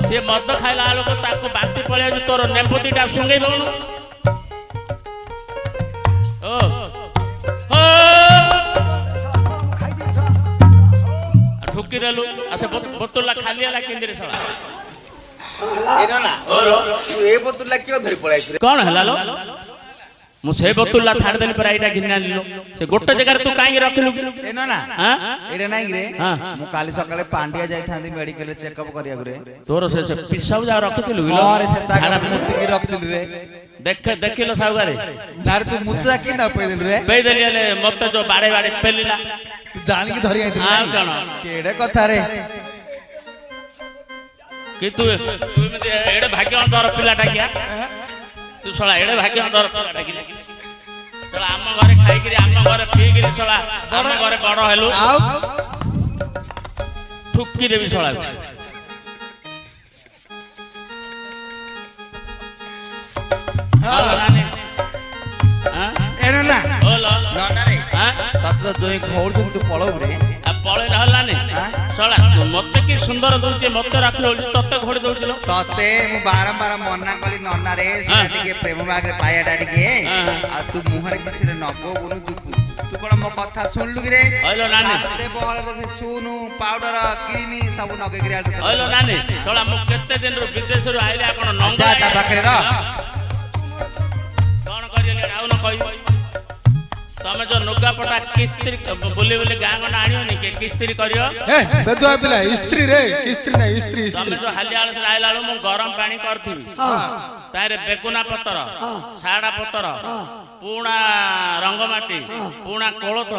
सी मद खाइला लोक ताको बांती पळे तोर नेपतिटा सुंगै दउनु ओ हो ठुकी देलु अच्छा बोतला खाली आला केंद्रे सळा एनो ना ओरो तू ए बोतला क्यों धरि पळाइछ रे कोन हला लो मु से बोतला छाड़ देली पर आइटा घिन्ना लिलो से गोटे जगह तू काई रखलु एनो ना हां एरे नाही रे हां मु काली सकाळे पांडिया जाई थांदी मेडिकल चेकअप करिया रे तोर से पिसाउ जा रखिथिलु गिलो अरे से ताका मुत्ती की रखतिल रे देखिलो साउगारे नार तू मुत्ता की ना पैदल रे पैदल ले मत जो बाड़े बाड़े पेलिला जानी की धरि आइथिल हां कोन केडे कथा रे कि तू एडे भाग्यवान तोर पिलाटा किया तू सळा एडे भाग्यवान तोर पिलाटा किया सळा हम घरे खाई करी हम घरे पी करी सळा हम घरे बड़ हेलु आउ ठुक्की देबी सळा हां नानी हां एनो ना ओ लो ना रे हां तत जोई घोर जन तू पळो रे आ पळे रहला ने सळा मते की सुंदर दोचे मते राखलो तते घोड़ी दोचलो तते मु बारंबार मन्ना कली नन्ना रे से के प्रेम बाग रे पाया डाडी के आ तू मुहरे किछ रे नगो गुनु तू कोन मो कथा सुनलु रे ओलो नानी तते बहल रे सुनु पाउडर क्रीमी सब नगे गिरा ओलो नानी सळा मु केते दिन रो विदेश रो आइले आपण नंगा जा पाखरे र कोन करिले आउ न कहि तमे जो नुगा पटा किस्त्री बोले बोले गां गना आनियो नि के किस्त्री करियो ए बेदुआ पिला स्त्री रे किस्त्री ना स्त्री तमे जो हाली आलस आइला मु गरम पानी करथिबी तारे बेकुना पतर साडा पतर पूणा रंगमाटी पूणा कोलथ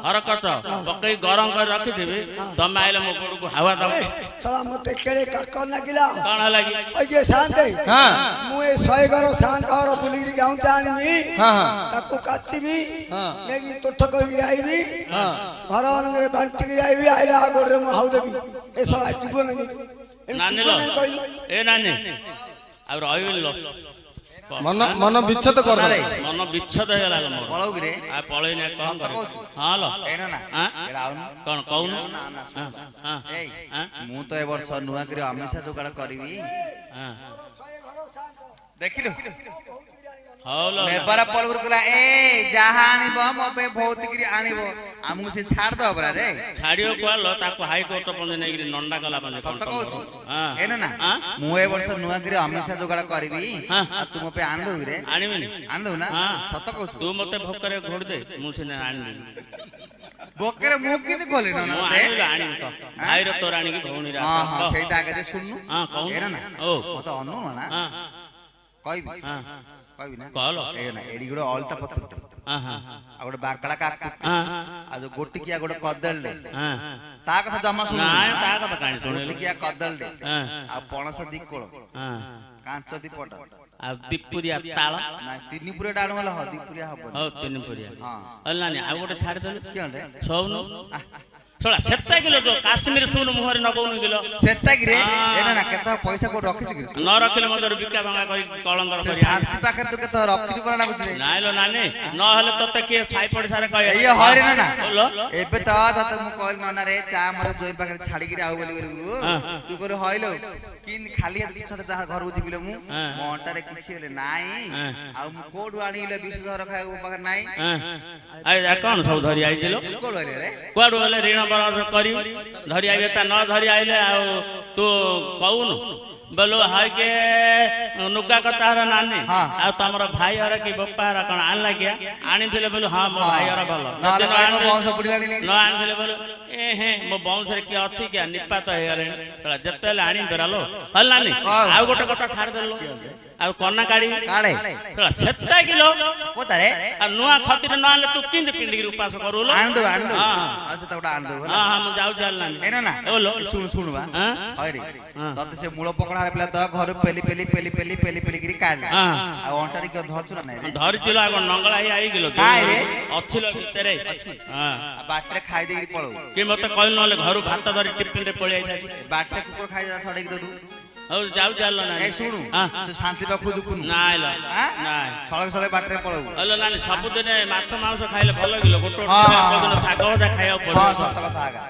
हरकत पकई गरम कर रखिथिबी तमे आइले मो गोड़ को हवा दम साला मते केड़े काकर लागिला कोन लागी ओए जे शांते हां मु ए 100 घर शांत घर बुलीरी गाउँ जानिबी हां हां ताको काचिबी हां नेगी तोठ कहि आइबी हां घर मनरे बांटी के आइबी आइला गोड़रे मु हाउ देबी ए साला जीवन नानी लो ए नानी अब रहिबे लो मन विच्छेद कर दे मन विच्छेद हे लागो मोर पळौ रे आ पळै ने कोन करे हां लो एनो ना हां एरा आउन कोन कहू हां ए मु तो ए वर्ष नुआ करे हमेशा जोगाड़ करबी हां देखिलो हौलो नेबरा पलगुर कला ए जहां आनिबो मोबे भौतिकरी आनिबो हमु से छाड़ दो बरा रे छाड़ियो कोलो ताको हाई कोर्ट पने नै गिरी नंडा कला पने सत कहू हां एनो ना मु ए वर्ष नुआ करे हमेशा जोगाड़ करबी आ तुम पे आन दो रे आनिबिनी आन दो ना हां सत कहू तू मते भोकरे घोड़ दे मु सिने आनि दे बोकरे मु किने खोले ना मु रे आनि तो भाई रो तोर आनि की भौणी रा हां हां सेटा आगे जे सुननु हां कहू एनो ना ओ मत अनु ना हां कहबी हां कहबी ना कहलो ए ना एडी गुडो अलता पत्र हां हां आ गोटे बाकड़ा का हां आ जो गोटिकिया गोटे कदल दे हां ता कथा जमा सुन ना ता कथा कानी सुने गोटिकिया कदल दे हां आ पणस दिकोळ हां कांच दिपट आ दीपुरिया ताळ ना तीनी पुरे डाणू वाला हो दीपुरिया हबो हो तीन पुरिया हां अल्लानी आ गोटे छाड़ देले क्यों रे सोनु सोला 7 किलो जो काश्मीर सुन मुहर नगौनु किलो सेता गिरे एना ना केता पैसा को रखिछ गिरे न रखले मदर बिका भांगा करी कलंगर से करी शांति पाखर तो केता रखिछ पर ना कुछ रे नाइलो नानी न हले तते के साई पड़िसारे कहे ए हरे ना ना बोलो एबे त त मु कहल ना रे चा हमर जोई पाखर छाड़ी गिरे आउ बोली तू करे हइलो किन खाली हाथ छते ता घर बुझी बिले मु मोंटा रे किछि हेले नाई आ मु कोड आनिले 200 खाए पाखर नाई आइ जा कोन सब धरि आइ दिलो कोड वाले रे कोड वाले ऋण बराबर करी धरि आइबे ता न धरि आइले आ तू कहूनु बोलो हाय के नुगा कता हर नानी आ तमरो भाई हर की बप्पा हर कोन आन लागिया आनी थिले बोलो हां मो भाई हर भलो ना ना कौन सा पुड़िला न आन थिले बोलो ए हे मो बौंस रे की अछि क्या निपात हे गले तला जत्तेले आनी बेरालो हल नानी आ गोटे कटा छाड़ देलो आ कोना काडी काळे तला 7 किलो कोता रे आ नुआ खतिर न आनले तू किंद पिंडी उपास करूलो आन दो आ से तोडा आन दो हां हां मु जाउ जाल नानी एना ना बोलो सुन सुन बा हां हय रे तते से मूल पकड़ा हरपला त घर पेली पेली पेली पेली पेली पेली गिरी काल आ ओंटारी के धरछु ना रे धरि चिलो आगो नंगला आई गेलो काय रे अछिलो तेरे हां बाटरे खाई देगी पळो कि मते कहल नले घरु भात धरि टिफिन रे पळि आइ जाई बाटरे कुकुर खाई जा छडेक ददु हो जाउ जालो ना ए सुनु तो शांति बा खोजु कुनु नाइ ल नाइ सळक सळे बाटरे पळो हलो नानी सब दिन माछ मांस खाइले भलो गेलो गोटो दिन साग भजा खाइयो हां पड़ो सत कथा आगा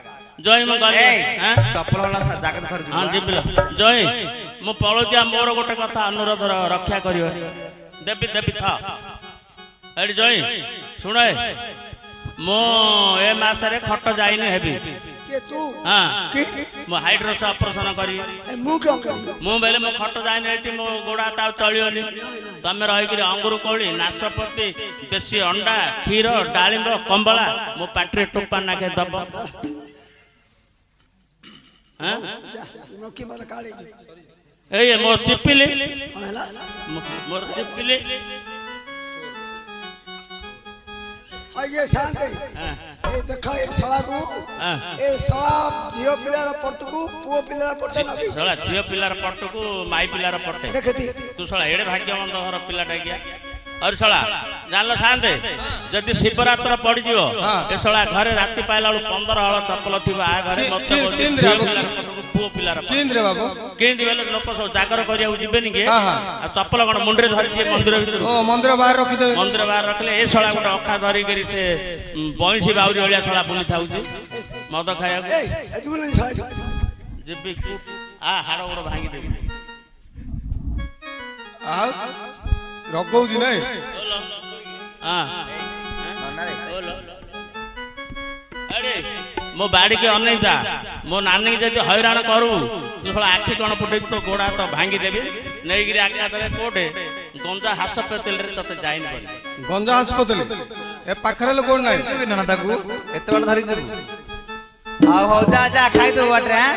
ଜୟ ମୁଁ ଗଲି ଆଁ ଚପଲ ହଲା ଜାକେଟ ଧରି ହଁ ଯିବି ଜୟ ମୁଁ ପଳଉଛି ଆଉ ମୋର ଗୋଟେ କଥା ଅନୁରୋଧ ରକ୍ଷା କରିବ ଦେବି ଦେବି ଥା ଏଠି ଜୟ ଶୁଣ ମୁଁ ଏ ମାସରେ ଖଟ ଯାଇନି ହେବି के तू ହଁ के ମୁଁ ହାଇଡ୍ରୋସ୍ ଅପରେସନ କରିବି ମୁଁ क्यों करी ମୁଁ ବେଲେ ମୋ ଖଟ ଯାଇନି ଏଠି ମୋ ଗୋଡ ହାତ ଆଉ ଚଳିବନି ତମେ ରହିକିରି ଅଙ୍ଗୁର କୋଳି ନାଶପତି ଦେଶୀ ଅଣ୍ଡା କ୍ଷୀର ଡାଳିମ୍ବ କମ୍ବଳା ମୋ ପାଟିରେ ଟୋପା ନାଖେ ଦବ जा नोकी मत काढे ଏଇ ମୋ ଚିପିଲି कोण हला ମୋର ଚିପିଲି आइए शांत ହଁ ए देखा ए सळा को ହଁ ए सळा झियो पिलार पटकू पुओ पिलार पट नबी ଶଳା ଝିଅ ପିଲାର ପଟକୁ ମାଇ ପିଲାର ପଟେ देखती ତୁ ଶଳା ଏଡେ ଭାଗ୍ୟବନ୍ତ ଘର ପିଲାଟା କିଆ ଅରେ ଶଳା ଜାଣିଲ ସାନ୍ତେ ଯଦି ଶିବରାତ୍ର ପଡିଯିବ ଏ ଶଳା ଘରେ ରାତି ପାଇଲା ବେଳୁ 15 ହଳ ଚପଲ ଥିବ ଆ ଘରେ ମତେ ଝିଅ ପିଲାର ପଟକୁ ପୁଅ ପିଲାର ପଟ କେନ୍ଦ୍ରେ ବାବୁ କେମିତି ବେଲେ ଲୋକ ସବୁ ଜାଗର କରିବାକୁ ଯିବେନି କି ଆଉ ଚପଲ କଣ ମୁଣ୍ଡରେ ଧରିଯିବେ ମନ୍ଦିର ଭିତରୁ ଓ ମନ୍ଦିର ବାହାର ରଖିଦେବେ ମନ୍ଦିର ବାହାର ରଖିଲେ ଏ ଶଳା ଗୋଟେ ଅଖା ଧରିକିରି ସେ ବଇଁଶୀ ବାଉରି ଭଳିଆ ଶଳା ବୁଲି ଥାଉଛି ମଦ ଖାଇବାକୁ ए तू नहीं सळा ଯିବି ଆ ହାଡ଼ ଗୋଡ଼ ଭାଙ୍ଗିଦେବି ଆଉ ରଗଉଛି ନାଇଁ ମୋ ବାଡ଼ିକି ଅନେଇଥା ମୋ ନାନୀ ଯଦି ହଇରାଣ କରୁ ତୁ ଶଳା ଆଖି କଣ ଫୁଟେଇକି ତୋ ଗୋଡ଼ ହାତ ଭାଙ୍ଗିଦେବି ନେଇକିରି ଆଜ୍ଞା ଦେଲେ କୋଉଠେ ଗଞ୍ଜା ହାସପାତାଲରେ ତତେ ଯାଇନି କରି ଗଞ୍ଜା ହାସପାତାଲ ଏ ପାଖରେ ଲୋକ ନାହିଁ ନା ତାକୁ ଏତେ ବାଟ ଧରି ଯିବୁ ଆଉ ହଉ ଯା ଯା ଖାଇଦବୁ ବାଟରେ ଆଁ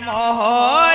मोहर